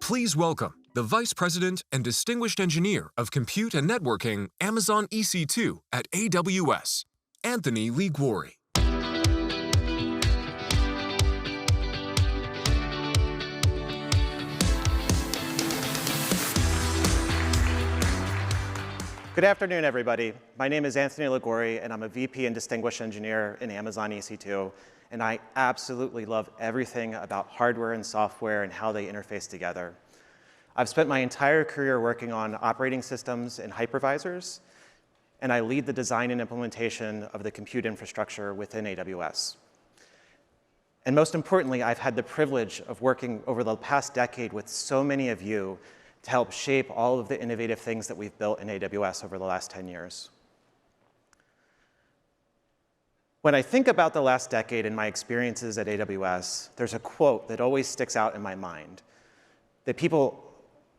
Please welcome the Vice President and Distinguished Engineer of Compute and Networking, Amazon EC2 at AWS, Anthony Liguori. Good afternoon, everybody. My name is Anthony Liguori, and I'm a VP and Distinguished Engineer in Amazon EC2. And I absolutely love everything about hardware and software and how they interface together. I've spent my entire career working on operating systems and hypervisors, and I lead the design and implementation of the compute infrastructure within AWS. And most importantly, I've had the privilege of working over the past decade with so many of you to help shape all of the innovative things that we've built in AWS over the last 10 years. When I think about the last decade and my experiences at AWS, there's a quote that always sticks out in my mind, that people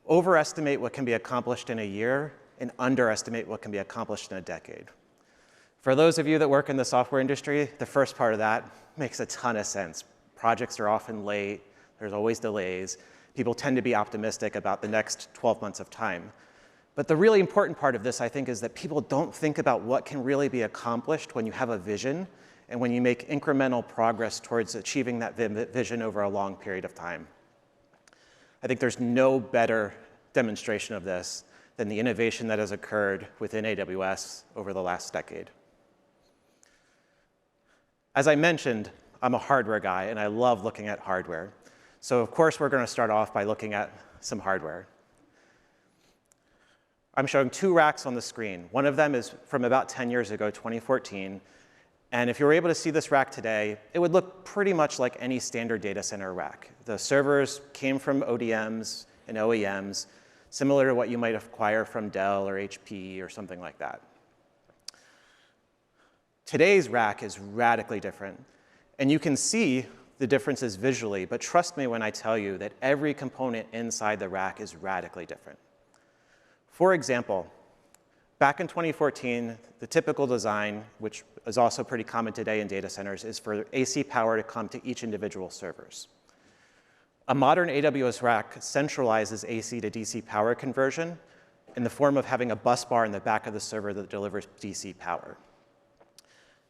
overestimate what can be accomplished in a year and underestimate what can be accomplished in a decade. For those of you that work in the software industry, the first part of that makes a ton of sense. Projects are often late, there's always delays. People tend to be optimistic about the next 12 months of time. But the really important part of this, I think, is that people don't think about what can really be accomplished when you have a vision and when you make incremental progress towards achieving that vision over a long period of time. I think there's no better demonstration of this than the innovation that has occurred within AWS over the last decade. As I mentioned, I'm a hardware guy, and I love looking at hardware. So of course, we're going to start off by looking at some hardware. I'm showing two racks on the screen. One of them is from about 10 years ago, 2014. And if you were able to see this rack today, it would look pretty much like any standard data center rack. The servers came from ODMs and OEMs, similar to what you might acquire from Dell or HP or something like that. Today's rack is radically different. And you can see the differences visually, but trust me when I tell you that every component inside the rack is radically different. For example, back in 2014, the typical design, which is also pretty common today in data centers, is for AC power to come to each individual servers. A modern AWS rack centralizes AC to DC power conversion in the form of having a bus bar in the back of the server that delivers DC power.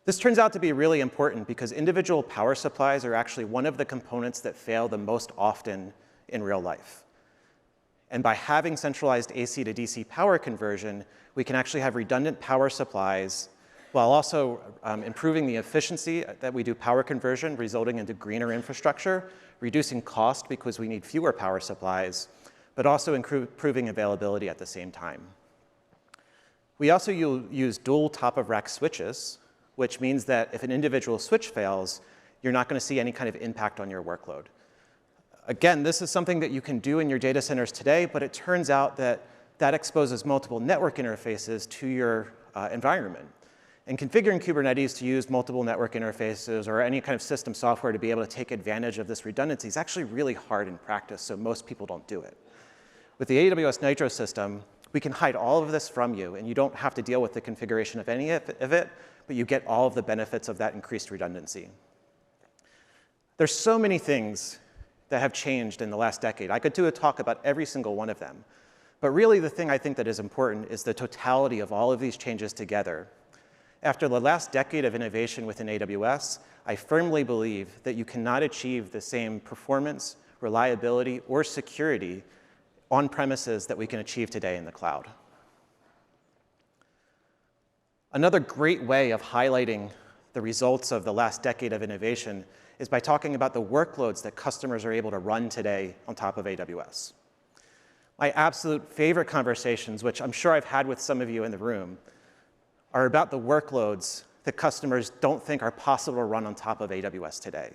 This turns out to be really important because individual power supplies are actually one of the components that fail the most often in real life. And by having centralized AC to DC power conversion, we can actually have redundant power supplies while also improving the efficiency that we do power conversion, resulting into greener infrastructure, reducing cost because we need fewer power supplies, but also improving availability at the same time. We also use dual top-of-rack switches, which means that if an individual switch fails, you're not going to see any kind of impact on your workload. Again, this is something that you can do in your data centers today, but it turns out that that exposes multiple network interfaces to your environment. And configuring Kubernetes to use multiple network interfaces or any kind of system software to be able to take advantage of this redundancy is actually really hard in practice, so most people don't do it. With the AWS Nitro system, we can hide all of this from you, and you don't have to deal with the configuration of any of it, but you get all of the benefits of that increased redundancy. There's so many things that have changed in the last decade. I could do a talk about every single one of them. But really, the thing I think that is important is the totality of all of these changes together. After the last decade of innovation within AWS, I firmly believe that you cannot achieve the same performance, reliability, or security on premises that we can achieve today in the cloud. Another great way of highlighting the results of the last decade of innovation is by talking about the workloads that customers are able to run today on top of AWS. My absolute favorite conversations, which I'm sure I've had with some of you in the room, are about the workloads that customers don't think are possible to run on top of AWS today.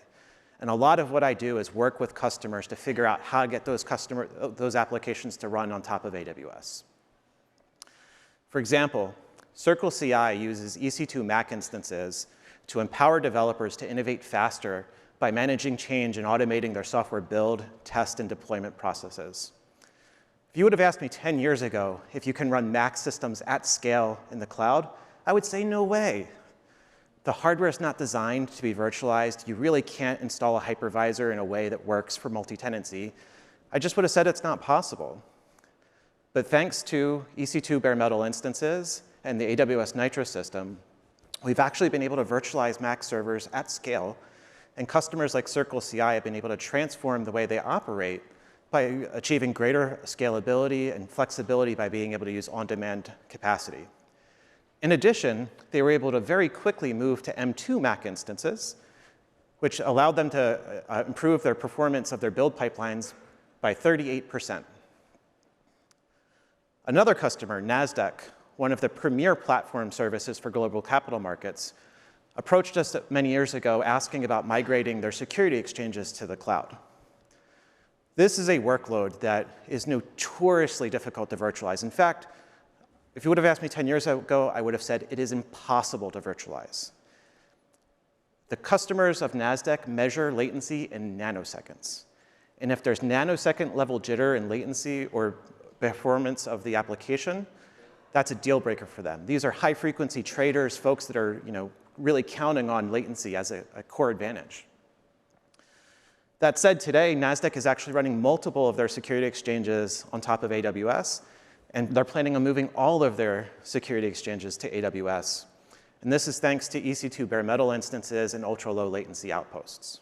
And a lot of what I do is work with customers to figure out how to get those applications to run on top of AWS. For example, Circle CI uses EC2 Mac instances to empower developers to innovate faster by managing change and automating their software build, test, and deployment processes. If you would have asked me 10 years ago if you can run Mac systems at scale in the cloud, I would say no way. The hardware is not designed to be virtualized. You really can't install a hypervisor in a way that works for multi-tenancy. I just would have said it's not possible. But thanks to EC2 bare metal instances and the AWS Nitro system, we've actually been able to virtualize Mac servers at scale, and customers like CircleCI have been able to transform the way they operate by achieving greater scalability and flexibility by being able to use on-demand capacity. In addition, they were able to very quickly move to M2 Mac instances, which allowed them to improve their performance of their build pipelines by 38%. Another customer, Nasdaq, one of the premier platform services for global capital markets, approached us many years ago asking about migrating their security exchanges to the cloud. This is a workload that is notoriously difficult to virtualize. In fact, if you would have asked me 10 years ago, I would have said it is impossible to virtualize. The customers of Nasdaq measure latency in nanoseconds. And if there's nanosecond level jitter and latency or performance of the application, that's a deal breaker for them. These are high frequency traders, folks that are really counting on latency as a core advantage. That said, today, Nasdaq is actually running multiple of their security exchanges on top of AWS, and they're planning on moving all of their security exchanges to AWS. And this is thanks to EC2 bare metal instances and ultra-low latency outposts.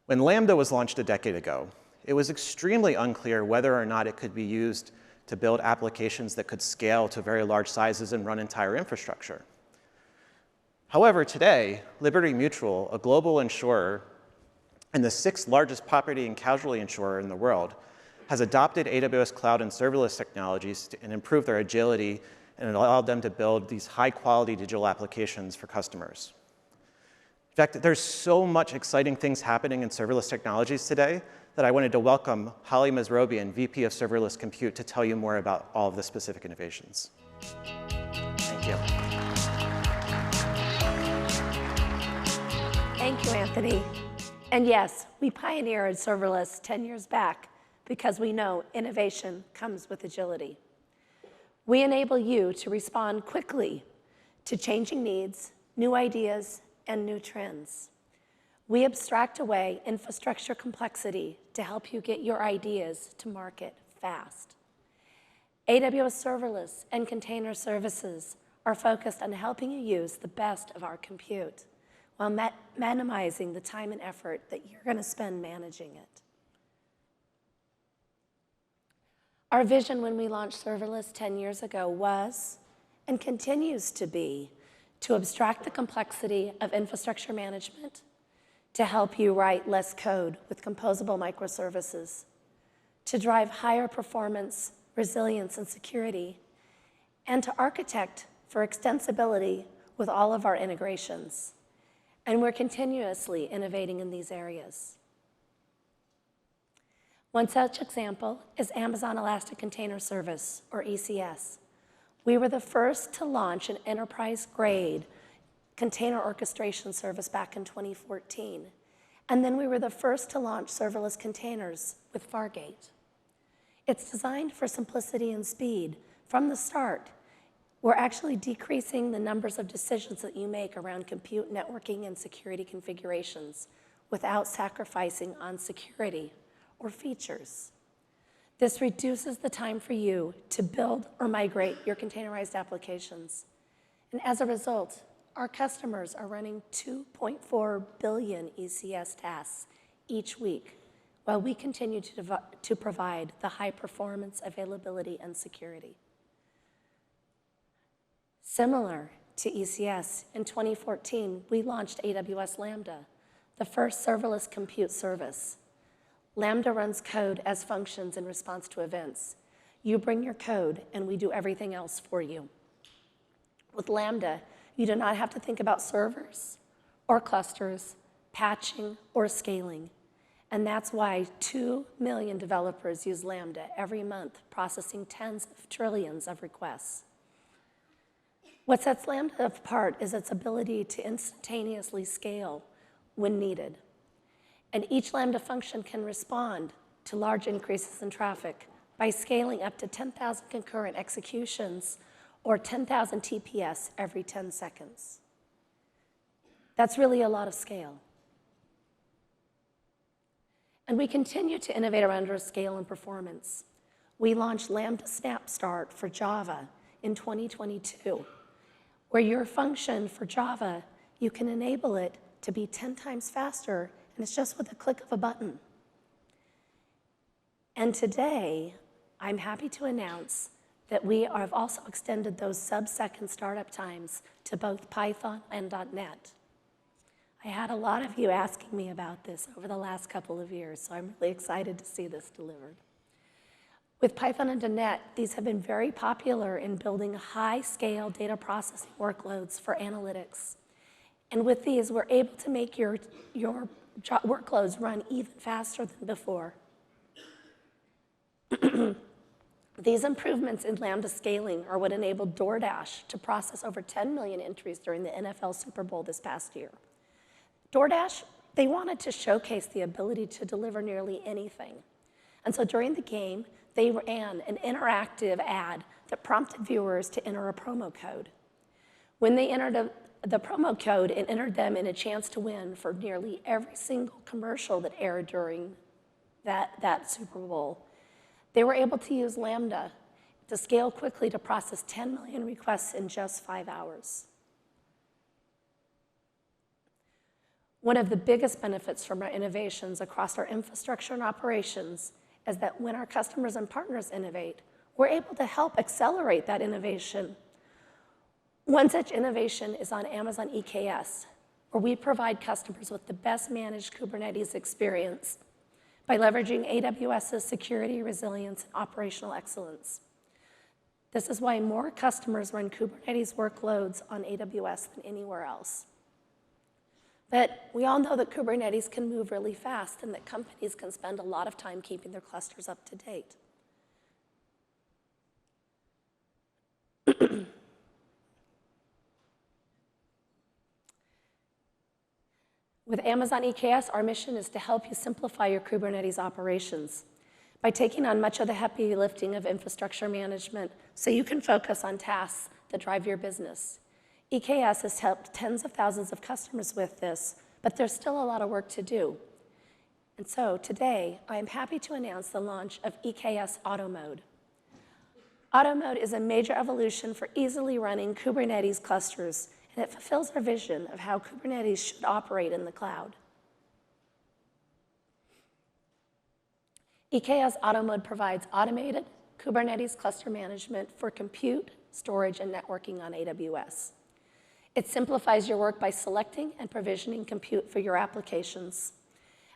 When Lambda was launched a decade ago, it was extremely unclear whether or not it could be used to build applications that could scale to very large sizes and run entire infrastructure. However, today, Liberty Mutual, a global insurer and the 6th largest property and casualty insurer in the world, has adopted AWS Cloud and serverless technologies and improved their agility and allowed them to build these high-quality digital applications for customers. In fact, there's so much exciting things happening in serverless technologies today that I wanted to welcome Holly Mazrobian, VP of Serverless Compute, to tell you more about all of the specific innovations. Thank you. Thank you, Anthony. And yes, we pioneered serverless 10 years back because we know innovation comes with agility. We enable you to respond quickly to changing needs, new ideas, and new trends. We abstract away infrastructure complexity to help you get your ideas to market fast. AWS Serverless and container services are focused on helping you use the best of our compute while minimizing the time and effort that you're going to spend managing it. Our vision when we launched serverless 10 years ago was, and continues to be, to abstract the complexity of infrastructure management, to help you write less code with composable microservices, to drive higher performance, resilience, and security, and to architect for extensibility with all of our integrations. And we're continuously innovating in these areas. One such example is Amazon Elastic Container Service, or ECS. We were the first to launch an enterprise-grade container orchestration service back in 2014. And then we were the first to launch serverless containers with Fargate. It's designed for simplicity and speed. From the start, we're actually decreasing the numbers of decisions that you make around compute, networking, and security configurations without sacrificing on security or features. This reduces the time for you to build or migrate your containerized applications. And as a result, our customers are running 2.4 billion ECS tasks each week, while we continue to provide the high performance, availability, and security. Similar to ECS, in 2014, we launched AWS Lambda, the first serverless compute service. Lambda runs code as functions in response to events. You bring your code, and we do everything else for you. With Lambda, you do not have to think about servers or clusters, patching, or scaling. And that's why 2 million developers use Lambda every month, processing tens of trillions of requests. What sets Lambda apart is its ability to instantaneously scale when needed. And each Lambda function can respond to large increases in traffic by scaling up to 10,000 concurrent executions or 10,000 TPS every 10 seconds. That's really a lot of scale. And we continue to innovate around our scale and performance. We launched Lambda Snap Start for Java in 2022, where your function for Java, you can enable it to be 10 times faster, and it's just with a click of a button. And today, I'm happy to announce that we have also extended those sub-second startup times to both Python and .NET. I had a lot of you asking me about this over the last couple of years, so I'm really excited to see this delivered. With Python and .NET, these have been very popular in building high-scale data processing workloads for analytics. And with these, we're able to make your workloads run even faster than before. These improvements in Lambda scaling are what enabled DoorDash to process over 10 million entries during the NFL Super Bowl this past year. DoorDash, they wanted to showcase the ability to deliver nearly anything. And so during the game, they ran an interactive ad that prompted viewers to enter a promo code. When they entered the promo code, it entered them in a chance to win for nearly every single commercial that aired during that Super Bowl. They were able to use Lambda to scale quickly to process 10 million requests in just 5 hours. One of the biggest benefits from our innovations across our infrastructure and operations is that when our customers and partners innovate, we're able to help accelerate that innovation. One such innovation is on Amazon EKS, where we provide customers with the best managed Kubernetes experience by leveraging AWS's security, resilience, and operational excellence. This is why more customers run Kubernetes workloads on AWS than anywhere else. But we all know that Kubernetes can move really fast and that companies can spend a lot of time keeping their clusters up to date. With Amazon EKS, our mission is to help you simplify your Kubernetes operations by taking on much of the heavy lifting of infrastructure management so you can focus on tasks that drive your business. EKS has helped tens of thousands of customers with this, but there's still a lot of work to do. And so today, I am happy to announce the launch of EKS Auto Mode. Auto Mode is a major evolution for easily running Kubernetes clusters, and it fulfills our vision of how Kubernetes should operate in the cloud. EKS Auto Mode provides automated Kubernetes cluster management for compute, storage, and networking on AWS. It simplifies your work by selecting and provisioning compute for your applications,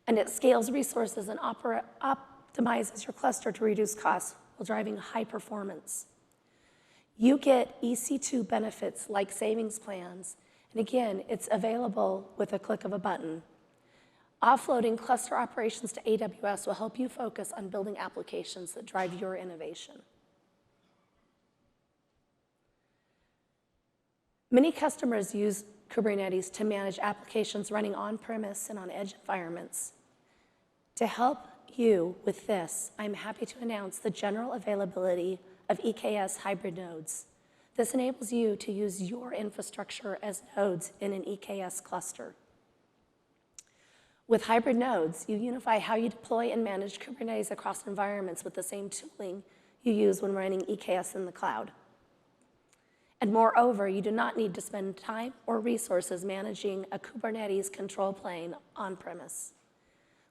and it scales resources and optimizes your cluster to reduce costs while driving high performance. You get EC2 benefits like savings plans, and again, it's available with a click of a button. Offloading cluster operations to AWS will help you focus on building applications that drive your innovation. Many customers use Kubernetes to manage applications running on-premise and on edge environments. To help you with this, I'm happy to announce the general availability of EKS hybrid nodes. This enables you to use your infrastructure as nodes in an EKS cluster. With hybrid nodes, you unify how you deploy and manage Kubernetes across environments with the same tooling you use when running EKS in the cloud. And moreover, you do not need to spend time or resources managing a Kubernetes control plane on-premise.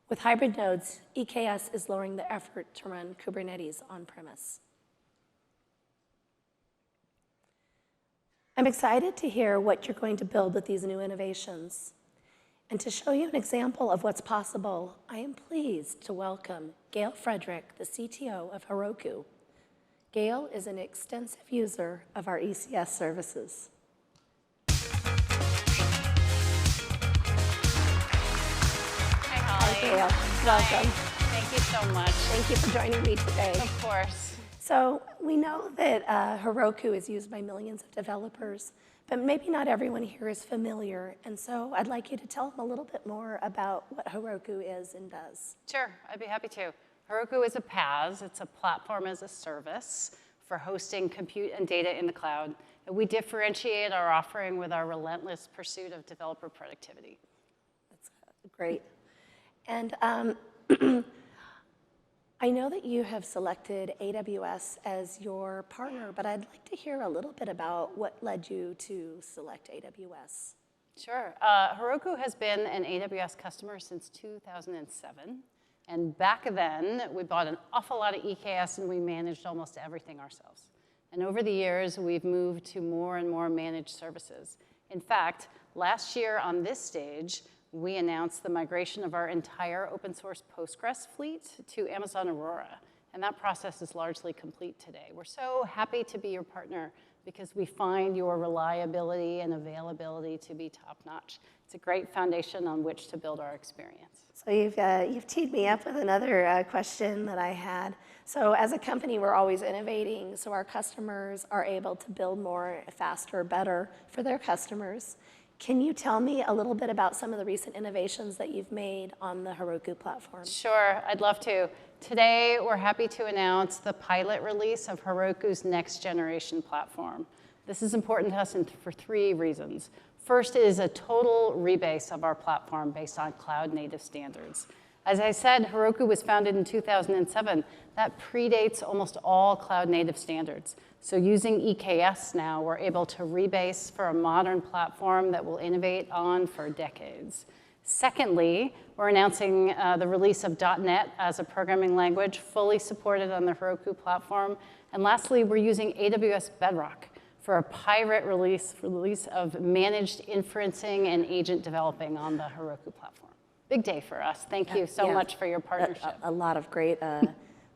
With hybrid nodes, EKS is lowering the effort to run Kubernetes on-premise. I'm excited to hear what you're going to build with these new innovations. And to show you an example of what's possible, I am pleased to welcome Gail Frederick, the CTO of Heroku. Gail is an extensive user of our ECS services. Hi, Holly. Hi, Gail. Welcome. Hi. Thank you so much. Thank you for joining me today. Of course. So we know that Heroku is used by millions of developers, but maybe not everyone here is familiar. And so I'd like you to tell them a little bit more about what Heroku is and does. Sure, I'd be happy to. Heroku is a PaaS. It's a platform as a service for hosting compute and data in the cloud. And we differentiate our offering with our relentless pursuit of developer productivity. That's great. And I know that you have selected AWS as your partner, but I'd like to hear a little bit about what led you to select AWS. Sure. Heroku has been an AWS customer since 2007. And back then, we bought an awful lot of EKS, and we managed almost everything ourselves. And over the years, we've moved to more and more managed services. In fact, last year on this stage, we announced the migration of our entire open source Postgres fleet to Amazon Aurora. And that process is largely complete today. We're so happy to be your partner because we find your reliability and availability to be top-notch. It's a great foundation on which to build our experience. So you've teed me up with another question that I had. So as a company, we're always innovating, so our customers are able to build more, faster, better for their customers. Can you tell me a little bit about some of the recent innovations that you've made on the Heroku platform? Sure, I'd love to. Today, we're happy to announce the pilot release of Heroku's next generation platform. This is important to us for 3 reasons. First is a total rebase of our platform based on cloud native standards. As I said, Heroku was founded in 2007. That predates almost all cloud native standards. So using EKS now, we're able to rebase for a modern platform that will innovate on for decades. Secondly, we're announcing the release of .NET as a programming language, fully supported on the Heroku platform. And lastly, we're using AWS Bedrock for a pirate release of managed inferencing and agent developing on the Heroku platform. Big day for us. Thank you so much for your partnership. A lot of great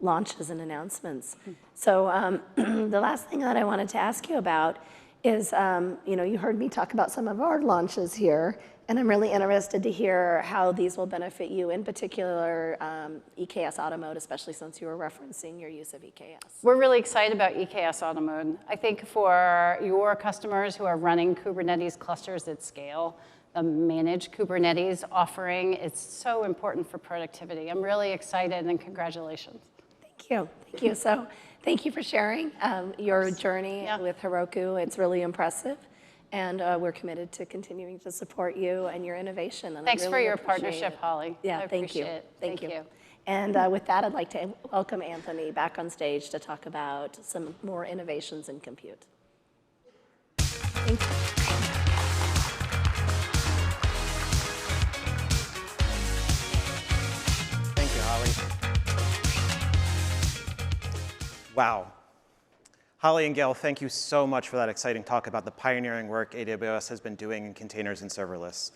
launches and announcements. So the last thing that I wanted to ask you about is, you heard me talk about some of our launches here, and I'm really interested to hear how these will benefit you, in particular EKS Auto Mode, especially since you were referencing your use of EKS. We're really excited about EKS Auto Mode. I think for your customers who are running Kubernetes clusters at scale, the managed Kubernetes offering is so important for productivity. I'm really excited, and congratulations. Thank you. Thank you. So thank you for sharing your journey with Heroku. It's really impressive. And we're committed to continuing to support you and your innovation. And Thanks I for really your appreciate partnership, it. Holly. Yeah, I thank you. appreciate it. Thank you. And with that, I'd like to welcome Anthony back on stage to talk about some more innovations in compute. Thank you. Thank you, Holly. Wow. Holly and Gail, thank you so much for that exciting talk about the pioneering work AWS has been doing in containers and serverless.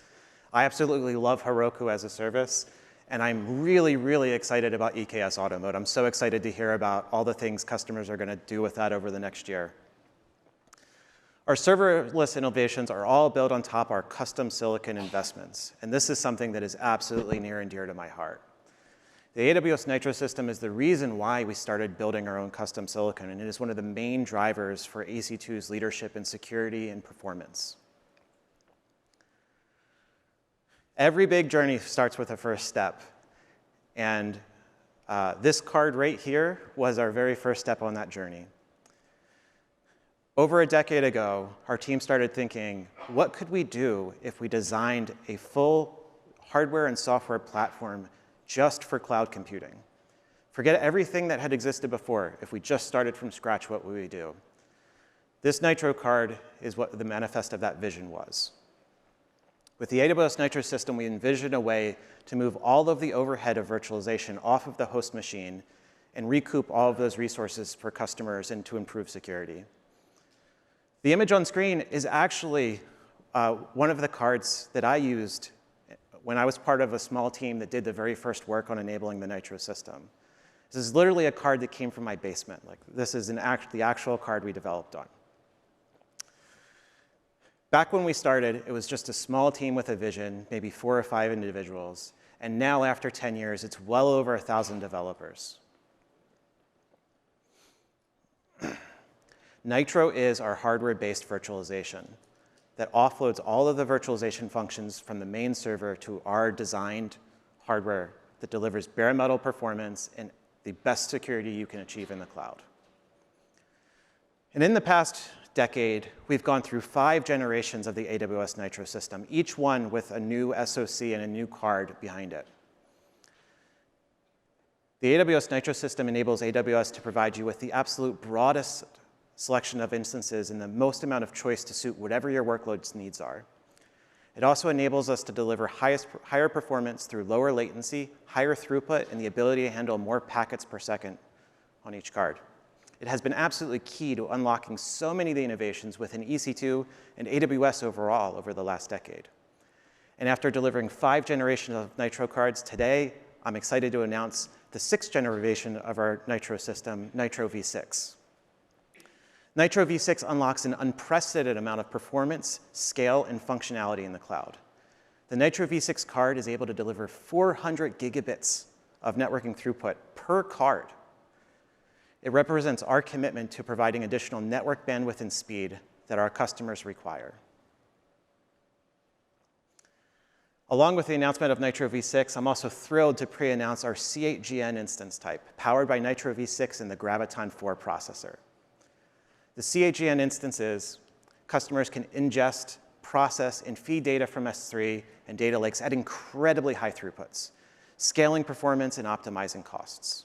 I absolutely love Heroku as a service, and I'm really, really excited about EKS Auto Mode. I'm so excited to hear about all the things customers are going to do with that over the next year. Our serverless innovations are all built on top of our custom silicon investments, and this is something that is absolutely near and dear to my heart. The AWS Nitro system is the reason why we started building our own custom silicon, and it is one of the main drivers for AC2's leadership in security and performance. Every big journey starts with a first step, and this card right here was our very first step on that journey. Over a decade ago, our team started thinking, what could we do if we designed a full hardware and software platform just for cloud computing? Forget everything that had existed before. If we just started from scratch, what would we do? This Nitro card is what the manifest of that vision was. With the AWS Nitro system, we envisioned a way to move all of the overhead of virtualization off of the host machine and recoup all of those resources for customers and to improve security. The image on screen is actually one of the cards that I used when I was part of a small team that did the very first work on enabling the Nitro system. This is literally a card that came from my basement. Like, this is the actual card we developed on. Back when we started, it was just a small team with a vision, maybe 4 or 5 individuals. And now, after 10 years, it's well over 1,000 developers. Nitro is our hardware-based virtualization that offloads all of the virtualization functions from the main server to our designed hardware that delivers bare metal performance and the best security you can achieve in the cloud. And in the past decade, we've gone through 5 generations of the AWS Nitro system, each one with a new SoC and a new card behind it. The AWS Nitro system enables AWS to provide you with the absolute broadest selection of instances and the most amount of choice to suit whatever your workload's needs are. It also enables us to deliver higher performance through lower latency, higher throughput, and the ability to handle more packets per second on each card. It has been absolutely key to unlocking so many of the innovations within EC2 and AWS overall over the last decade. And after delivering 5 generations of Nitro cards today, I'm excited to announce the 6th generation of our Nitro system, Nitro v6. Nitro v6 unlocks an unprecedented amount of performance, scale, and functionality in the cloud. The Nitro v6 card is able to deliver 400 gigabits of networking throughput per card. It represents our commitment to providing additional network bandwidth and speed that our customers require. Along with the announcement of Nitro v6, I'm also thrilled to pre-announce our C8GN instance type, powered by Nitro v6 and the Graviton 4 processor. The C8GN instances, customers can ingest, process, and feed data from S3 and data lakes at incredibly high throughputs, scaling performance and optimizing costs.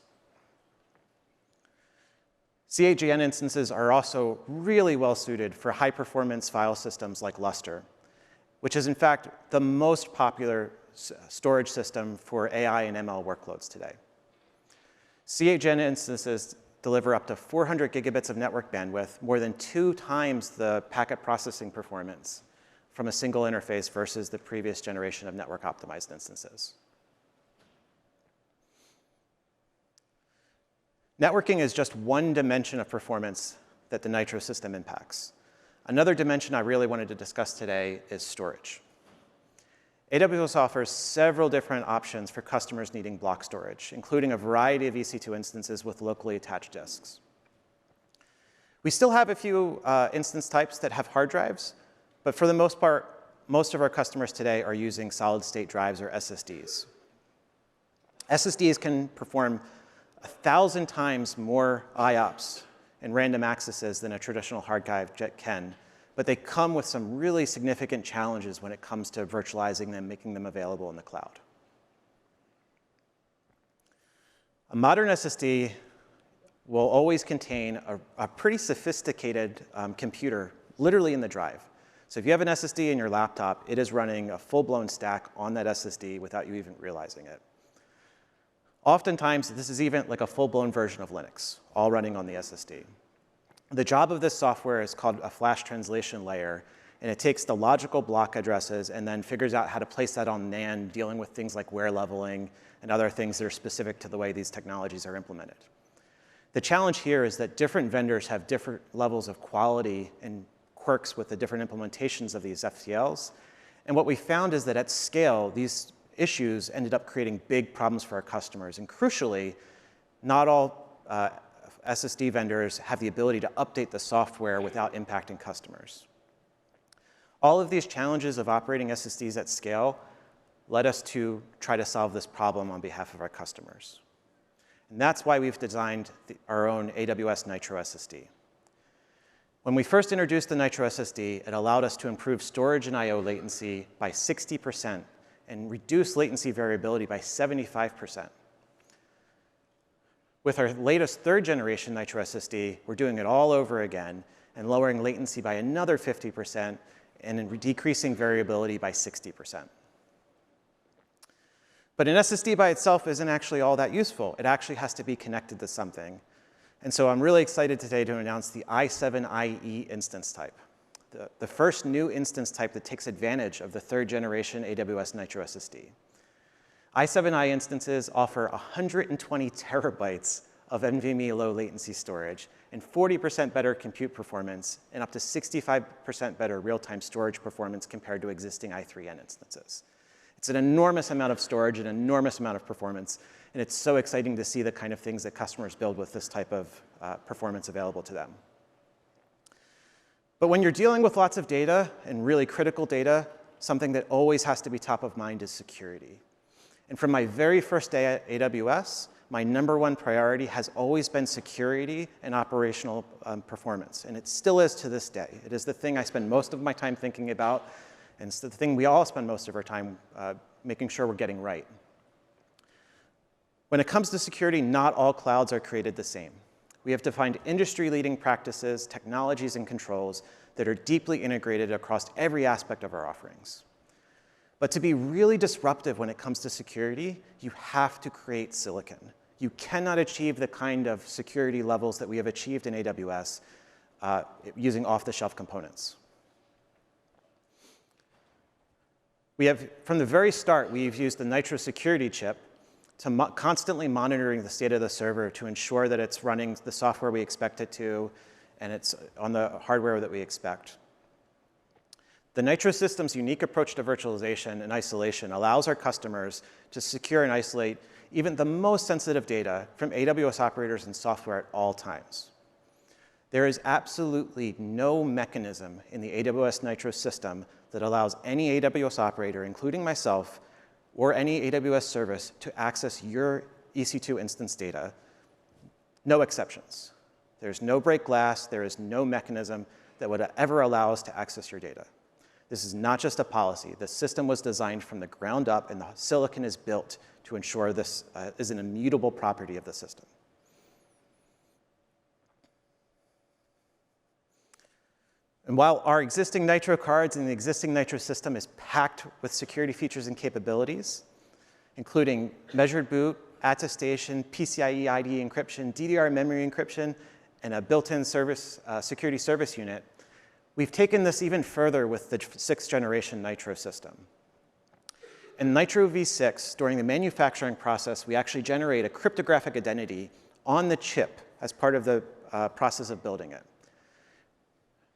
C8GN instances are also really well suited for high-performance file systems like Lustre, which is in fact the most popular storage system for AI and ML workloads today. C8GN instances deliver up to 400 gigabits of network bandwidth, more than 2 times the packet processing performance from a single interface versus the previous generation of network-optimized instances. Networking is just one dimension of performance that the Nitro system impacts. Another dimension I really wanted to discuss today is storage. AWS offers several different options for customers needing block storage, including a variety of EC2 instances with locally attached disks. We still have a few instance types that have hard drives, but for the most part, most of our customers today are using solid-state drives or SSDs. SSDs can perform 1,000 times more IOPS and random accesses than a traditional hard drive can, but they come with some really significant challenges when it comes to virtualizing them, making them available in the cloud. A modern SSD will always contain a pretty sophisticated computer literally in the drive. So if you have an SSD in your laptop, it is running a full-blown stack on that SSD without you even realizing it. Oftentimes, this is even like a full-blown version of Linux, all running on the SSD. The job of this software is called a flash translation layer, and it takes the logical block addresses and then figures out how to place that on NAND, dealing with things like wear leveling and other things that are specific to the way these technologies are implemented. The challenge here is that different vendors have different levels of quality and quirks with the different implementations of these FTLs. And what we found is that at scale, these issues ended up creating big problems for our customers. And crucially, not all SSD vendors have the ability to update the software without impacting customers. All of these challenges of operating SSDs at scale led us to try to solve this problem on behalf of our customers. And that's why we've designed our own AWS Nitro SSD. When we first introduced the Nitro SSD, it allowed us to improve storage and I/O latency by 60% and reduce latency variability by 75%. With our latest 3rd generation Nitro SSD, we're doing it all over again and lowering latency by another 50% and decreasing variability by 60%. But an SSD by itself isn't actually all that useful. It actually has to be connected to something. And so I'm really excited today to announce the i7-IE instance type, the first new instance type that takes advantage of the 3rd generation AWS Nitro SSD. i7-IE instances offer 120 terabytes of NVMe low latency storage and 40% better compute performance and up to 65% better real-time storage performance compared to existing i3N instances. It's an enormous amount of storage, an enormous amount of performance, and it's so exciting to see the kind of things that customers build with this type of performance available to them. But when you're dealing with lots of data and really critical data, something that always has to be top of mind is security. And from my very first day at AWS, my #1 priority has always been security and operational performance. And it still is to this day. It is the thing I spend most of my time thinking about, and it's the thing we all spend most of our time making sure we're getting right. When it comes to security, not all clouds are created the same. We have defined industry-leading practices, technologies, and controls that are deeply integrated across every aspect of our offerings. But to be really disruptive when it comes to security, you have to create silicon. You cannot achieve the kind of security levels that we have achieved in AWS using off-the-shelf components. From the very start, we've used the Nitro security chip to constantly monitoring the state of the server to ensure that it's running the software we expect it to, and it's on the hardware that we expect. The Nitro system's unique approach to virtualization and isolation allows our customers to secure and isolate even the most sensitive data from AWS operators and software at all times. There is absolutely no mechanism in the AWS Nitro system that allows any AWS operator, including myself, or any AWS service to access your EC2 instance data. No exceptions. There's no break glass. There is no mechanism that would ever allow us to access your data. This is not just a policy. The system was designed from the ground up, and the silicon is built to ensure this is an immutable property of the system. And while our existing Nitro cards and the existing Nitro system is packed with security features and capabilities, including measured boot, attestation, PCIe ID encryption, DDR memory encryption, and a built-in security service unit, we've taken this even further with the 6th generation Nitro system. In Nitro v6, during the manufacturing process, we actually generate a cryptographic identity on the chip as part of the process of building it.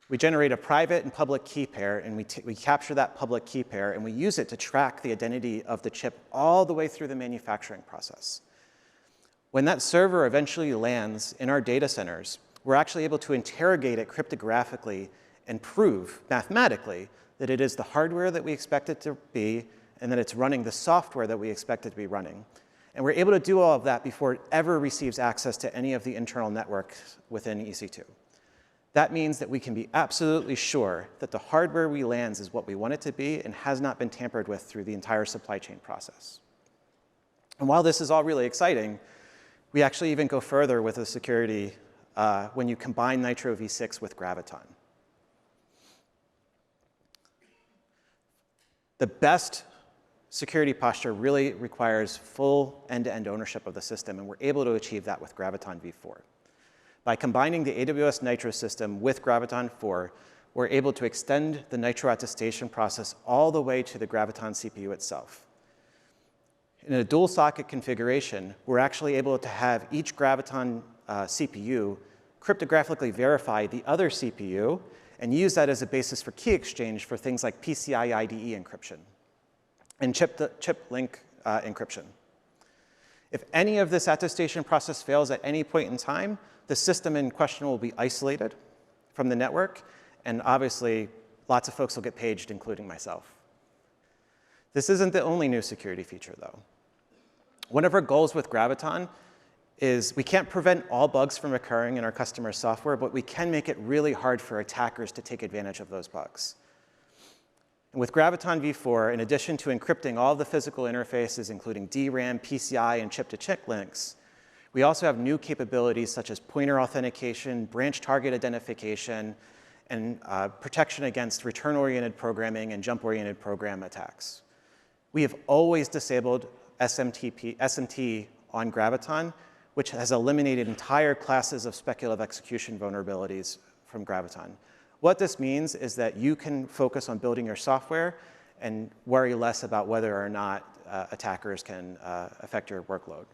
We generate a private and public key pair, and we capture that public key pair, and we use it to track the identity of the chip all the way through the manufacturing process. When that server eventually lands in our data centers, we're actually able to interrogate it cryptographically and prove mathematically that it is the hardware that we expect it to be and that it's running the software that we expect it to be running. And we're able to do all of that before it ever receives access to any of the internal networks within EC2. That means that we can be absolutely sure that the hardware we lands is what we want it to be and has not been tampered with through the entire supply chain process. And while this is all really exciting, we actually even go further with the security when you combine Nitro v6 with Graviton. The best security posture really requires full end-to-end ownership of the system, and we're able to achieve that with Graviton v4. By combining the AWS Nitro system with Graviton 4, we're able to extend the Nitro attestation process all the way to the Graviton CPU itself. In a dual socket configuration, we're actually able to have each Graviton CPU cryptographically verify the other CPU and use that as a basis for key exchange for things like PCIe IDE encryption and chip link encryption. If any of this attestation process fails at any point in time, the system in question will be isolated from the network, and obviously, lots of folks will get paged, including myself. This isn't the only new security feature, though. One of our goals with Graviton is we can't prevent all bugs from occurring in our customer software, but we can make it really hard for attackers to take advantage of those bugs. And with Graviton v4, in addition to encrypting all the physical interfaces, including DRAM, PCI, and chip-to-chip links, we also have new capabilities such as pointer authentication, branch target identification, and protection against return-oriented programming and jump-oriented program attacks. We have always disabled SMT on Graviton, which has eliminated entire classes of speculative execution vulnerabilities from Graviton. What this means is that you can focus on building your software and worry less about whether or not attackers can affect your workload.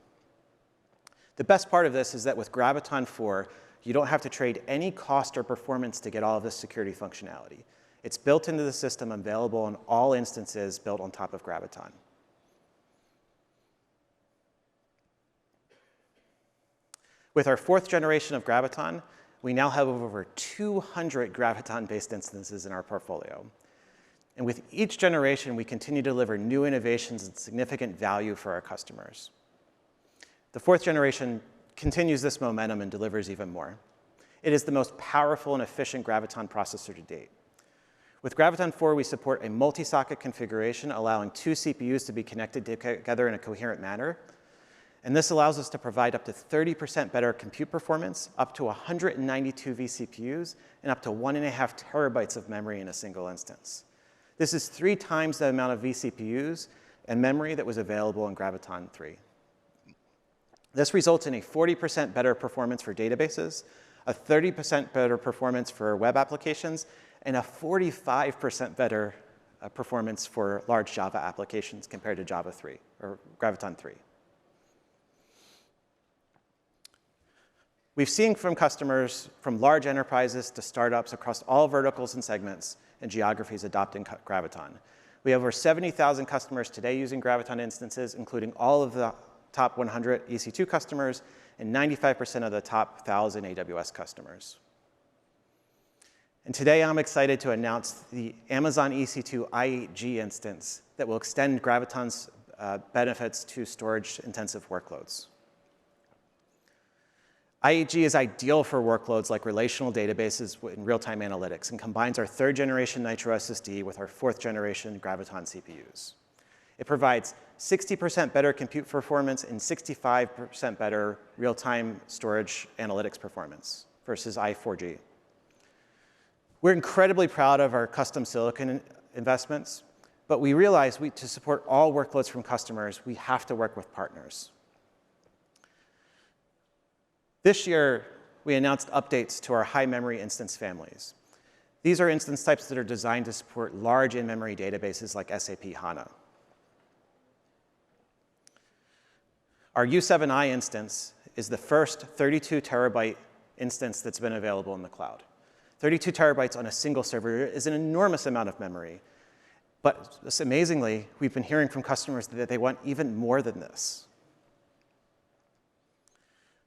The best part of this is that with Graviton 4, you don't have to trade any cost or performance to get all of this security functionality. It's built into the system, available in all instances built on top of Graviton. With our 4th generation of Graviton, we now have over 200 Graviton-based instances in our portfolio. And with each generation, we continue to deliver new innovations and significant value for our customers. The 4th generation continues this momentum and delivers even more. It is the most powerful and efficient Graviton processor to date. With Graviton 4, we support a multi-socket configuration, allowing 2 CPUs to be connected together in a coherent manner. And this allows us to provide up to 30% better compute performance, up to 192 vCPUs, and up to 1.5 terabytes of memory in a single instance. This is 3 times the amount of vCPUs and memory that was available in Graviton 3. This results in a 40% better performance for databases, a 30% better performance for web applications, and a 45% better performance for large Java applications compared to Java 3, or Graviton 3. We've seen from customers, from large enterprises to startups across all verticals and segments and geographies adopting Graviton. We have over 70,000 customers today using Graviton instances, including all of the top 100 EC2 customers and 95% of the top 1,000 AWS customers. And today, I'm excited to announce the Amazon EC2 I8G instance that will extend Graviton's benefits to storage-intensive workloads. I8G is ideal for workloads like relational databases and real-time analytics and combines our 3rd-generation Nitro SSD with our 4th-generation Graviton CPUs. It provides 60% better compute performance and 65% better real-time storage analytics performance versus i4G. We're incredibly proud of our custom silicon investments, but we realize to support all workloads from customers, we have to work with partners. This year, we announced updates to our high-memory instance families. These are instance types that are designed to support large in-memory databases like SAP HANA. Our U7i instance is the first 32 terabyte instance that's been available in the cloud. 32 terabytes on a single server is an enormous amount of memory. But amazingly, we've been hearing from customers that they want even more than this.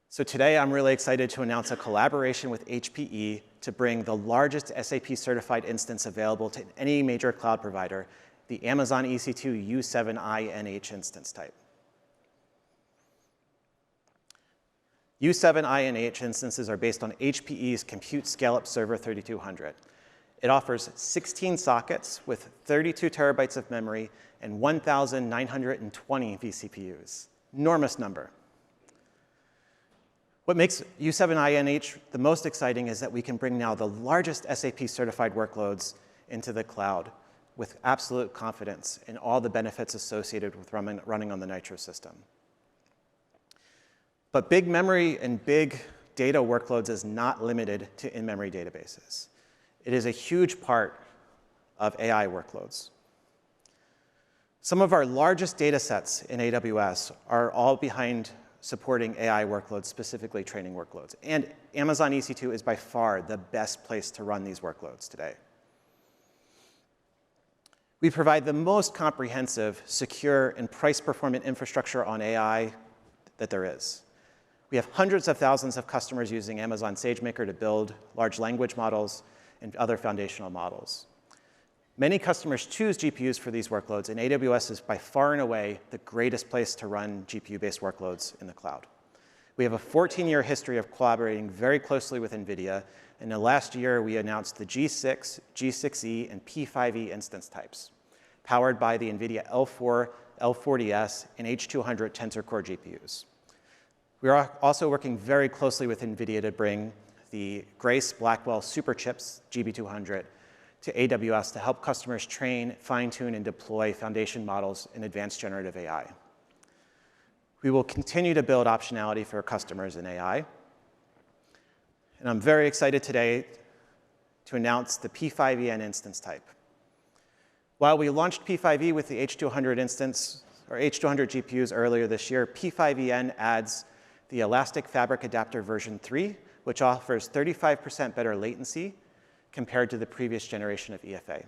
So today, I'm really excited to announce a collaboration with HPE to bring the largest SAP-certified instance available to any major cloud provider, the Amazon EC2 U7i NH instance type. U7i NH instances are based on HPE's Compute Scale-Up Server 3200. It offers 16 sockets with 32 terabytes of memory and 1,920 vCPUs. Enormous number. What makes U7i NH the most exciting is that we can bring now the largest SAP-certified workloads into the cloud with absolute confidence in all the benefits associated with running on the Nitro system. But big memory and big data workloads is not limited to in-memory databases. It is a huge part of AI workloads. Some of our largest data sets in AWS are all behind supporting AI workloads, specifically training workloads. And Amazon EC2 is by far the best place to run these workloads today. We provide the most comprehensive, secure, and price-performant infrastructure on AI that there is. We have hundreds of thousands of customers using Amazon SageMaker to build large language models and other foundational models. Many customers choose GPUs for these workloads, and AWS is by far and away the greatest place to run GPU-based workloads in the cloud. We have a 14-year history of collaborating very closely with NVIDIA. In the last year, we announced the G6, G6E, and P5e instance types, powered by the NVIDIA L4, L40S, and H200 Tensor Core GPUs. We are also working very closely with NVIDIA to bring the Grace Blackwell Superchips GB200 to AWS to help customers train, fine-tune, and deploy foundation models in advanced generative AI. We will continue to build optionality for our customers in AI. And I'm very excited today to announce the P5en instance type. While we launched P5e with the H200 instance, or H200 GPUs earlier this year, P5en adds the Elastic Fabric Adapter version 3, which offers 35% better latency compared to the previous generation of EFA.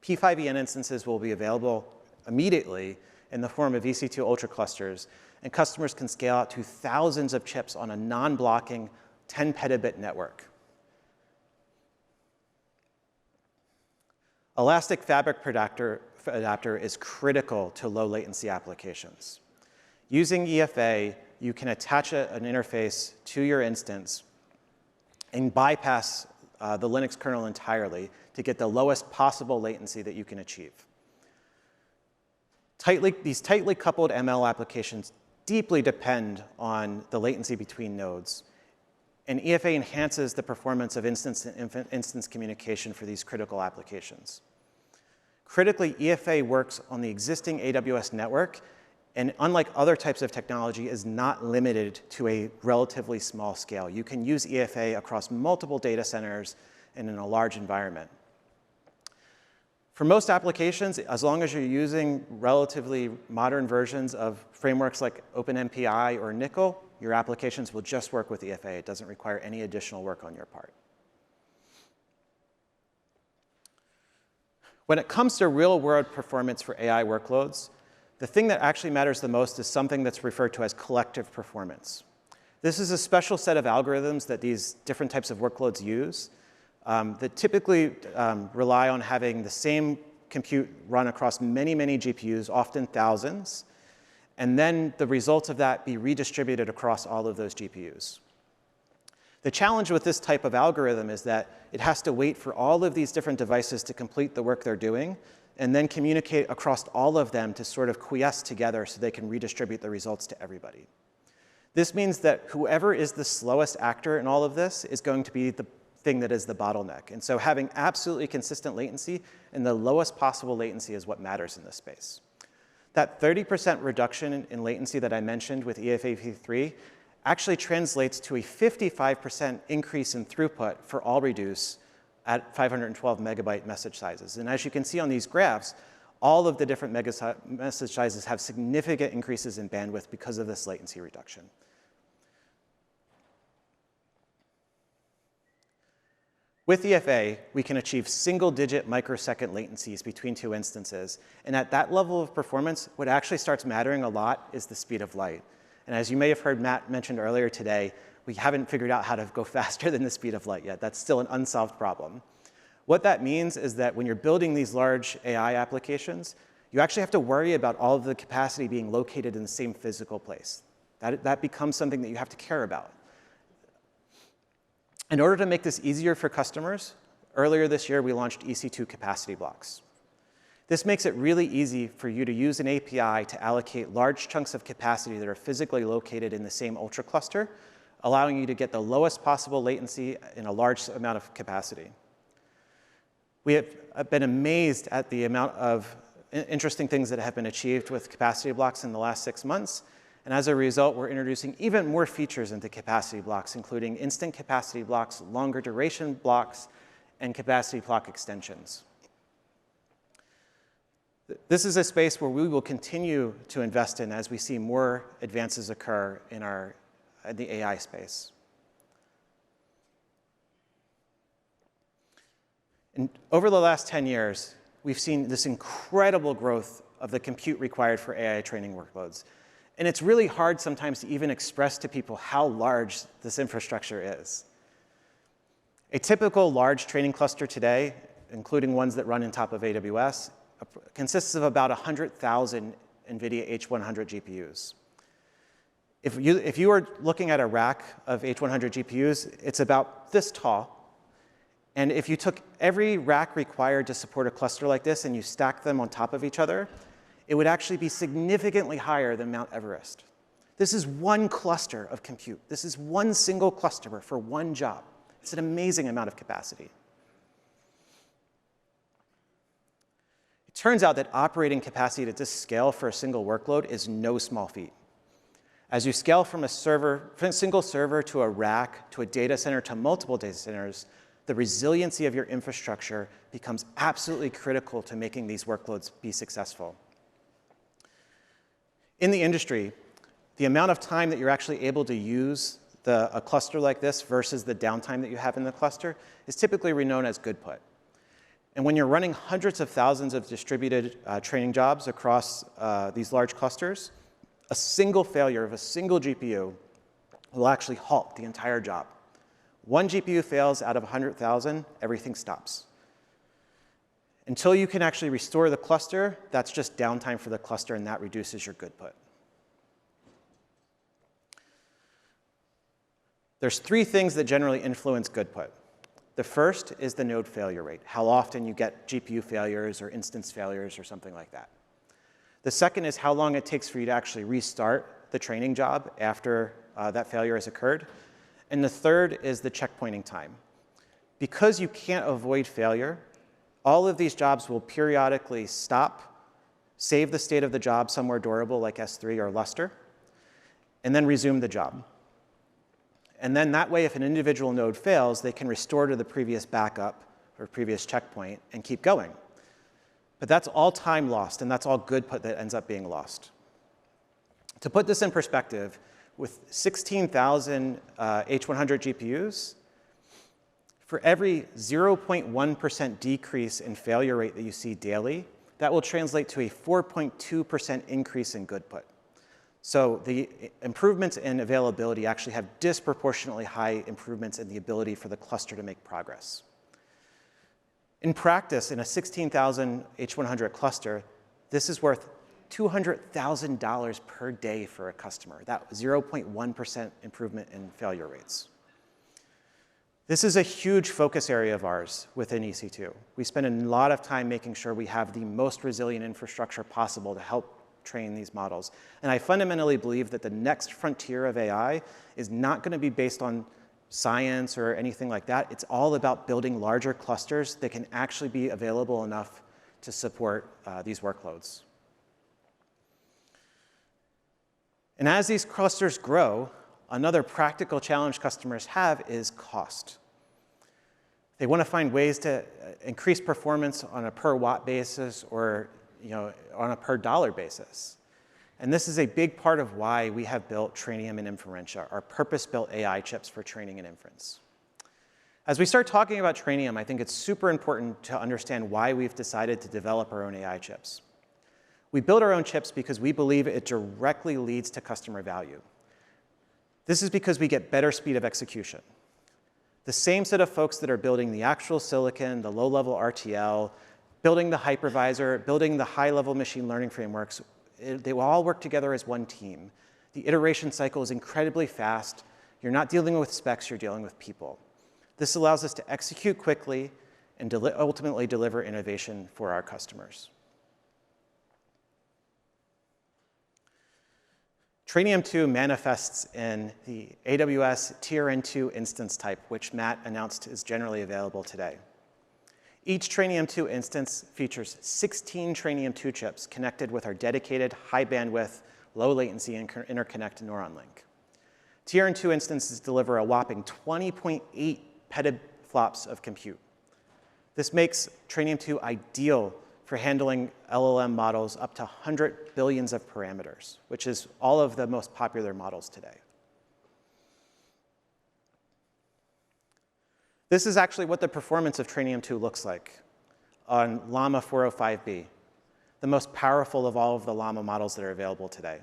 P5en instances will be available immediately in the form of EC2 Ultra clusters, and customers can scale out to thousands of chips on a non-blocking 10 petabit network. Elastic Fabric Adapter is critical to low latency applications. Using EFA, you can attach an interface to your instance and bypass the Linux kernel entirely to get the lowest possible latency that you can achieve. These tightly coupled ML applications deeply depend on the latency between nodes. And EFA enhances the performance of instance communication for these critical applications. Critically, EFA works on the existing AWS network, and unlike other types of technology, is not limited to a relatively small scale. You can use EFA across multiple data centers and in a large environment. For most applications, as long as you're using relatively modern versions of frameworks like OpenMPI or Nickel, your applications will just work with EFA. It doesn't require any additional work on your part. When it comes to real-world performance for AI workloads, the thing that actually matters the most is something that's referred to as collective performance. This is a special set of algorithms that these different types of workloads use that typically rely on having the same compute run across many, many GPUs, often thousands, and then the results of that be redistributed across all of those GPUs. The challenge with this type of algorithm is that it has to wait for all of these different devices to complete the work they're doing, and then communicate across all of them to sort of quiesce together so they can redistribute the results to everybody. This means that whoever is the slowest actor in all of this is going to be the thing that is the bottleneck. And so having absolutely consistent latency and the lowest possible latency is what matters in this space. That 30% reduction in latency that I mentioned with EFA-v3 actually translates to a 55% increase in throughput for all reduce at 512 megabyte message sizes. And as you can see on these graphs, all of the different message sizes have significant increases in bandwidth because of this latency reduction. With EFA, we can achieve single-digit microsecond latencies between two instances. And at that level of performance, what actually starts mattering a lot is the speed of light. And as you may have heard Matt mention earlier today, we haven't figured out how to go faster than the speed of light yet. That's still an unsolved problem. What that means is that when you're building these large AI applications, you actually have to worry about all of the capacity being located in the same physical place. That becomes something that you have to care about. In order to make this easier for customers, earlier this year we launched EC2 capacity blocks. This makes it really easy for you to use an API to allocate large chunks of capacity that are physically located in the same ultra cluster, allowing you to get the lowest possible latency in a large amount of capacity. We have been amazed at the amount of interesting things that have been achieved with capacity blocks in the last 6 months. And as a result, we're introducing even more features into capacity blocks, including instant capacity blocks, longer duration blocks, and capacity block extensions. This is a space where we will continue to invest in as we see more advances occur in the AI space. And over the last 10 years, we've seen this incredible growth of the compute required for AI training workloads. And it's really hard sometimes to even express to people how large this infrastructure is. A typical large training cluster today, including ones that run on top of AWS, consists of about 100,000 NVIDIA H100 GPUs. If you are looking at a rack of H100 GPUs, it's about this tall. And if you took every rack required to support a cluster like this and you stacked them on top of each other, it would actually be significantly higher than Mount Everest. This is one cluster of compute. This is one single cluster for one job. It's an amazing amount of capacity. It turns out that operating capacity at this scale for a single workload is no small feat. As you scale from a single server to a rack, to a data center, to multiple data centers, the resiliency of your infrastructure becomes absolutely critical to making these workloads be successful. In the industry, the amount of time that you're actually able to use a cluster like this versus the downtime that you have in the cluster is typically known as good put. And when you're running hundreds of thousands of distributed training jobs across these large clusters, a single failure of a single GPU will actually halt the entire job. One GPU fails out of 100,000, everything stops. Until you can actually restore the cluster, that's just downtime for the cluster, and that reduces your good put. There's 3 things that generally influence good put. The first is the node failure rate, how often you get GPU failures or instance failures or something like that. The second is how long it takes for you to actually restart the training job after that failure has occurred. And the third is the checkpointing time. Because you can't avoid failure, all of these jobs will periodically stop, save the state of the job somewhere durable like S3 or Lustre, and then resume the job. And then that way, if an individual node fails, they can restore to the previous backup or previous checkpoint and keep going. But that's all time lost, and that's all good that ends up being lost. To put this in perspective, with 16,000 H100 GPUs, for every 0.1% decrease in failure rate that you see daily, that will translate to a 4.2% increase in goodput. So the improvements in availability actually have disproportionately high improvements in the ability for the cluster to make progress. In practice, in a 16,000 H100 cluster, this is worth $200,000 per day for a customer. That 0.1% improvement in failure rates. This is a huge focus area of ours within EC2. We spend a lot of time making sure we have the most resilient infrastructure possible to help train these models. And I fundamentally believe that the next frontier of AI is not going to be based on science or anything like that. It's all about building larger clusters that can actually be available enough to support these workloads. And as these clusters grow, another practical challenge customers have is cost. They want to find ways to increase performance on a per watt basis or on a per dollar basis. And this is a big part of why we have built Trainium and Inferentia, our purpose-built AI chips for training and inference. As we start talking about Trainium, I think it's super important to understand why we've decided to develop our own AI chips. We build our own chips because we believe it directly leads to customer value. This is because we get better speed of execution. The same set of folks that are building the actual silicon, the low-level RTL, building the hypervisor, building the high-level machine learning frameworks, they will all work together as one team. The iteration cycle is incredibly fast. You're not dealing with specs, you're dealing with people. This allows us to execute quickly and ultimately deliver innovation for our customers. Trainium 2 manifests in the AWS TRN2 instance type, which Matt announced is generally available today. Each Trainium 2 instance features 16 Trainium 2 chips connected with our dedicated high bandwidth, low latency interconnect Neuron link. TRN2 instances deliver a whopping 20.8 petaflops of compute. This makes Trainium 2 ideal for handling LLM models up to 100 billions of parameters, which is all of the most popular models today. This is actually what the performance of Trainium 2 looks like on Llama 405B, the most powerful of all of the Llama models that are available today.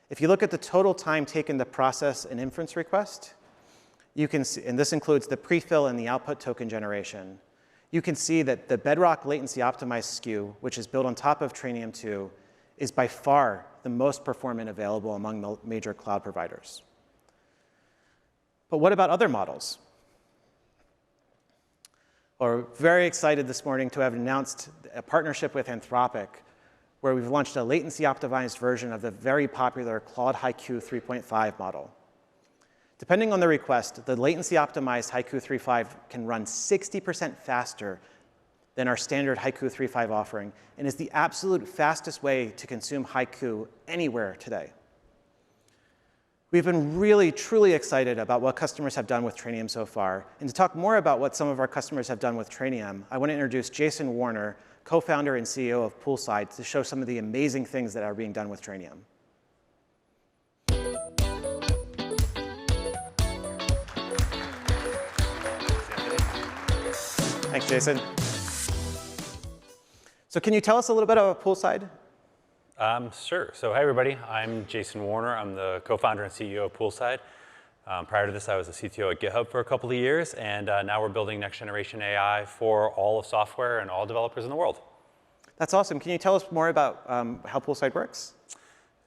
If you look at the total time taken to process an inference request, you can see, and this includes the prefill and the output token generation, you can see that the Bedrock latency optimized SKU, which is built on top of Trainium 2, is by far the most performant available among the major cloud providers. But what about other models? We're very excited this morning to have announced a partnership with Anthropic, where we've launched a latency-optimized version of the very popular Claude Haiku 3.5 model. Depending on the request, the latency-optimized Haiku 3.5 can run 60% faster than our standard Haiku 3.5 offering and is the absolute fastest way to consume Haiku anywhere today. We've been really, truly excited about what customers have done with Trainium so far. And to talk more about what some of our customers have done with Trainium, I want to introduce Jason Warner, co-founder and CEO of Poolside, to show some of the amazing things that are being done with Trainium. Thanks, Jason. So can you tell us a little bit about Poolside? Sure. So hi, everybody. I'm Jason Warner. I'm the co-founder and CEO of Poolside. Prior to this, I was a CTO at GitHub for a couple of years, and now we're building next-generation AI for all of software and all developers in the world. That's awesome. Can you tell us more about how Poolside works?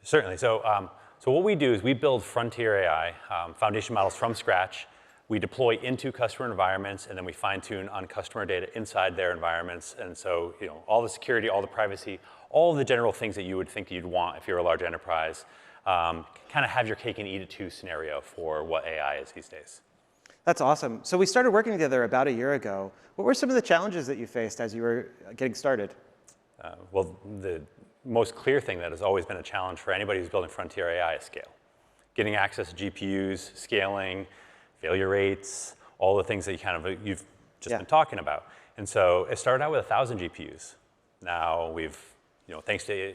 Certainly. So what we do is we build frontier AI, foundation models from scratch. We deploy into customer environments, and then we fine-tune on customer data inside their environments. And so, all the security, all the privacy, all the general things that you would think you'd want if you're a large enterprise, kind of have your cake and eat it too scenario for what AI is these days. That's awesome. So we started working together about a year ago. What were some of the challenges that you faced as you were getting started? Well, the most clear thing that has always been a challenge for anybody who's building frontier AI is scale. Getting access to GPUs, scaling, failure rates, all the things that you've just been talking about. And so it started out with 1,000 GPUs. Now we've, thanks to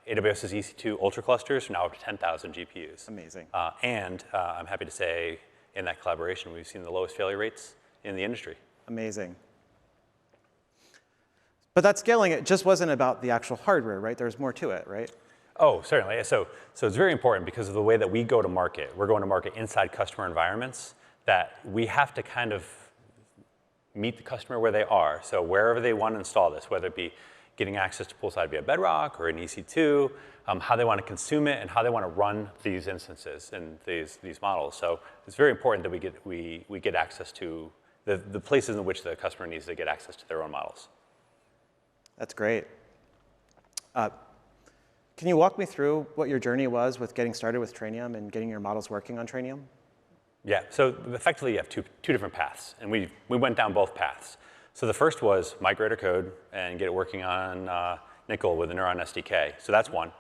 AWS's EC2 Ultra clusters, we're now up to 10,000 GPUs. Amazing. And I'm happy to say, in that collaboration, we've seen the lowest failure rates in the industry. Amazing. But that scaling, it just wasn't about the actual hardware, right? There's more to it, right? Oh, certainly. So it's very important because of the way that we go to market. We're going to market inside customer environments that we have to kind of meet the customer where they are. So wherever they want to install this, whether it be getting access to Poolside via Bedrock or an EC2, how they want to consume it and how they want to run these instances and these models. So it's very important that we get access to the places in which the customer needs to get access to their own models. That's great. Can you walk me through what your journey was with getting started with Trainium and getting your models working on Trainium? Yeah, so effectively you have two different paths, and we went down both paths. So the first was migrate our code and get it working on Nickel with the Neuron SDK. So that's one.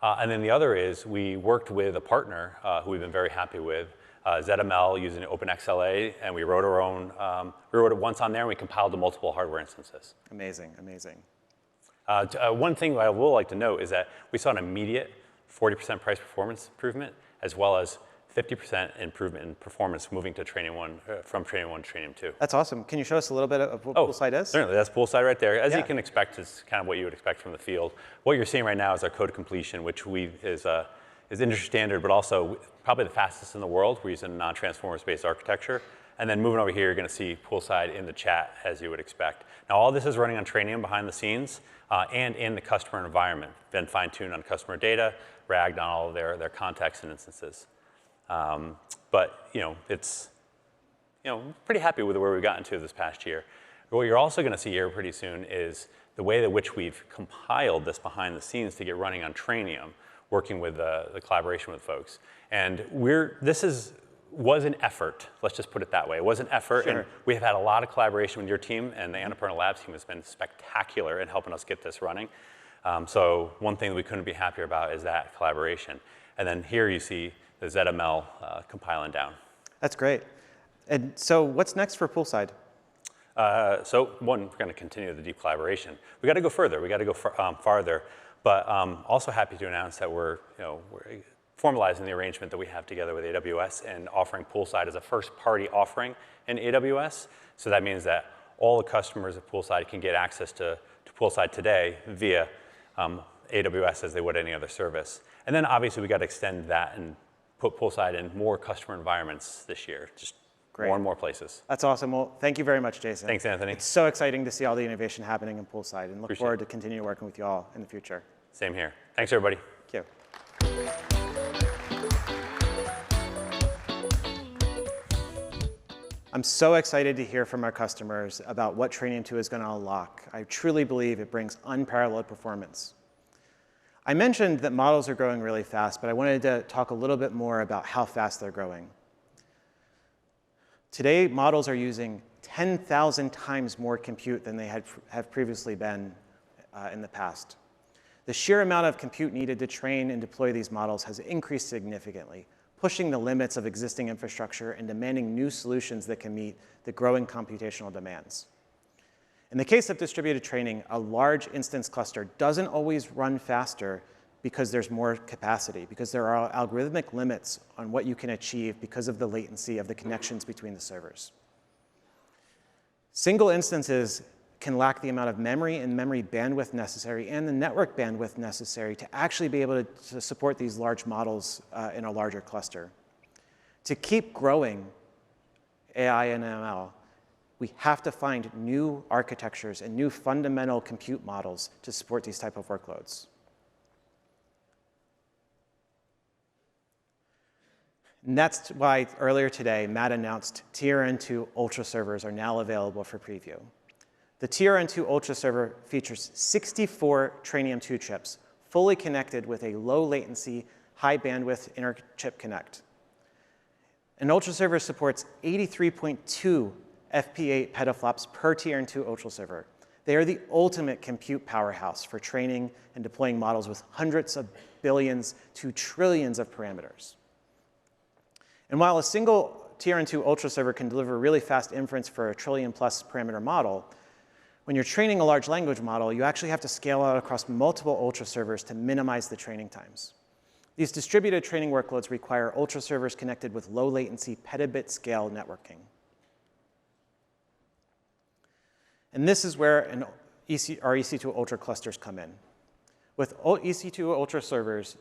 And then the other is we worked with a partner who we've been very happy with, ZML using OpenXLA, and we wrote our own, we wrote it once on there and we compiled to multiple hardware instances. Amazing, amazing. One thing I will like to note is that we saw an immediate 40% price performance improvement, as well as 50% improvement in performance moving to Trainium 1, from Trainium 1 to Trainium 2. That's awesome. Can you show us a little bit of what Poolside is? Certainly, that's Poolside right there. As you can expect, it's kind of what you would expect from the field. What you're seeing right now is our code completion, which is industry standard, but also probably the fastest in the world. We're using a non-transformers-based architecture. And then moving over here, you're going to see Poolside in the chat, as you would expect. Now, all this is running on Trainium behind the scenes and in the customer environment. Been fine-tuned on customer data, ragged on all of their contexts and instances. But it's pretty happy with where we've gotten to this past year. What you're also going to see here pretty soon is the way in which we've compiled this behind the scenes to get running on Trainium, working with the collaboration with folks. And this was an effort. Let's just put it that way. It was an effort, and we have had a lot of collaboration with your team, and the Annapurna Labs team has been spectacular in helping us get this running. So one thing that we couldn't be happier about is that collaboration. And then here you see the ZML compiling down. That's great. And so what's next for Poolside? So one, we're going to continue the deep collaboration. We got to go further. We got to go farther. But also happy to announce that we're formalizing the arrangement that we have together with AWS and offering Poolside as a first-party offering in AWS. So that means that all the customers of Poolside can get access to Poolside today via AWS as they would any other service. And then obviously we got to extend that and put Poolside in more customer environments this year, just more and more places. That's awesome. Well, thank you very much, Jason. Thanks, Anthony. It's so exciting to see all the innovation happening in Poolside, and look forward to continue working with you all in the future. Same here. Thanks, everybody. Thank you. I'm so excited to hear from our customers about what Trainium 2 is going to unlock. I truly believe it brings unparalleled performance. I mentioned that models are growing really fast, but I wanted to talk a little bit more about how fast they're growing. Today, models are using 10,000 times more compute than they have previously been in the past. The sheer amount of compute needed to train and deploy these models has increased significantly, pushing the limits of existing infrastructure and demanding new solutions that can meet the growing computational demands. In the case of distributed training, a large instance cluster doesn't always run faster because there's more capacity, because there are algorithmic limits on what you can achieve because of the latency of the connections between the servers. Single instances can lack the amount of memory and memory bandwidth necessary and the network bandwidth necessary to actually be able to support these large models in a larger cluster. To keep growing AI and ML, we have to find new architectures and new fundamental compute models to support these type of workloads. And that's why earlier today, Matt announced TRN2 Ultra servers are now available for preview. The TRN2 Ultra server features 64 Trainium 2 chips, fully connected with a low latency, high bandwidth inter-chip connect. An Ultra server supports 83.2 FP8 petaflops per Tier-2 Ultra server. They are the ultimate compute powerhouse for training and deploying models with hundreds of billions to trillions of parameters. And while a single Tier-2 Ultra server can deliver really fast inference for a trillion-plus parameter model, when you're training a large language model, you actually have to scale out across multiple Ultra servers to minimize the training times. These distributed training workloads require Ultra servers connected with low latency petabit scale networking. And this is where our EC2 Ultra clusters come in. With EC2 Ultra servers,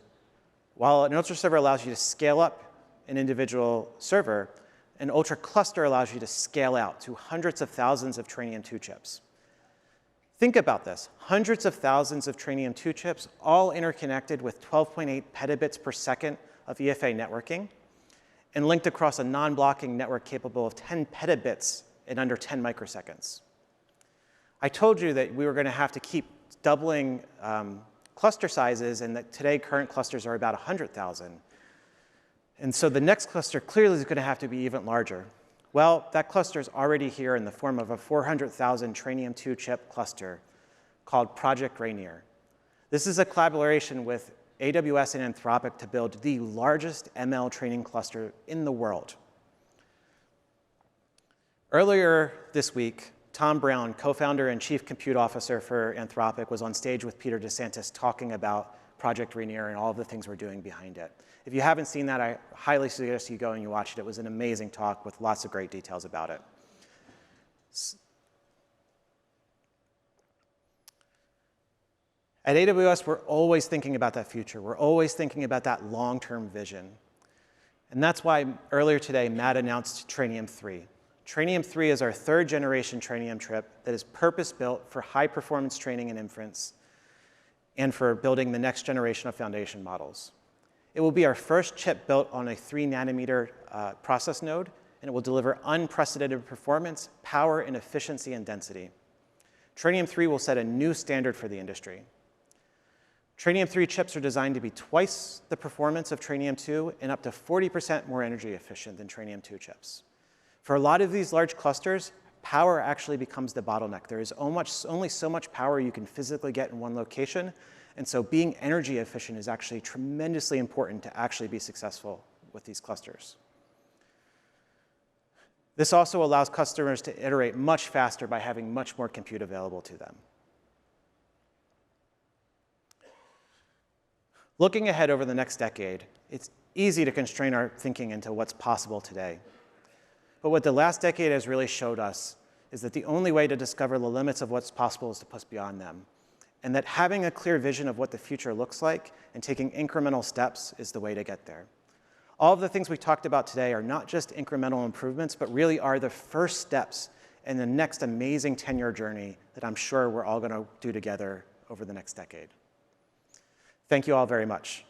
while an Ultra server allows you to scale up an individual server, an Ultra cluster allows you to scale out to hundreds of thousands of Trainium 2 chips. Think about this, hundreds of thousands of Trainium 2 chips, all interconnected with 12.8 petabits per second of EFA networking, and linked across a non-blocking network capable of 10 petabits in under 10 microseconds. I told you that we were going to have to keep doubling cluster sizes, and that today current clusters are about 100,000. And so the next cluster clearly is going to have to be even larger. Well, that cluster is already here in the form of a 400,000 Trainium 2 chip cluster called Project Rainier. This is a collaboration with AWS and Anthropic to build the largest ML training cluster in the world. Earlier this week, Tom Brown, co-founder and chief compute officer for Anthropic, was on stage with Peter DeSantis talking about Project Rainier and all of the things we're doing behind it. If you haven't seen that, I highly suggest you go and you watch it. It was an amazing talk with lots of great details about it. At AWS, we're always thinking about that future. We're always thinking about that long-term vision. And that's why earlier today, Matt announced Trainium 3. Trainium 3 is our third-generation Trainium chip that is purpose-built for high-performance training and inference and for building the next generation of foundation models. It will be our first chip built on a 3-nanometer process node, and it will deliver unprecedented performance, power, and efficiency and density. Trainium 3 will set a new standard for the industry. Trainium 3 chips are designed to be twice the performance of Trainium 2 and up to 40% more energy efficient than Trainium 2 chips. For a lot of these large clusters, power actually becomes the bottleneck. There is only so much power you can physically get in one location, and so being energy efficient is actually tremendously important to actually be successful with these clusters. This also allows customers to iterate much faster by having much more compute available to them. Looking ahead over the next decade, it's easy to constrain our thinking into what's possible today. But what the last decade has really showed us is that the only way to discover the limits of what's possible is to push beyond them, and that having a clear vision of what the future looks like and taking incremental steps is the way to get there. All of the things we talked about today are not just incremental improvements, but really are the first steps in the next amazing 10-year journey that I'm sure we're all going to do together over the next decade. Thank you all very much.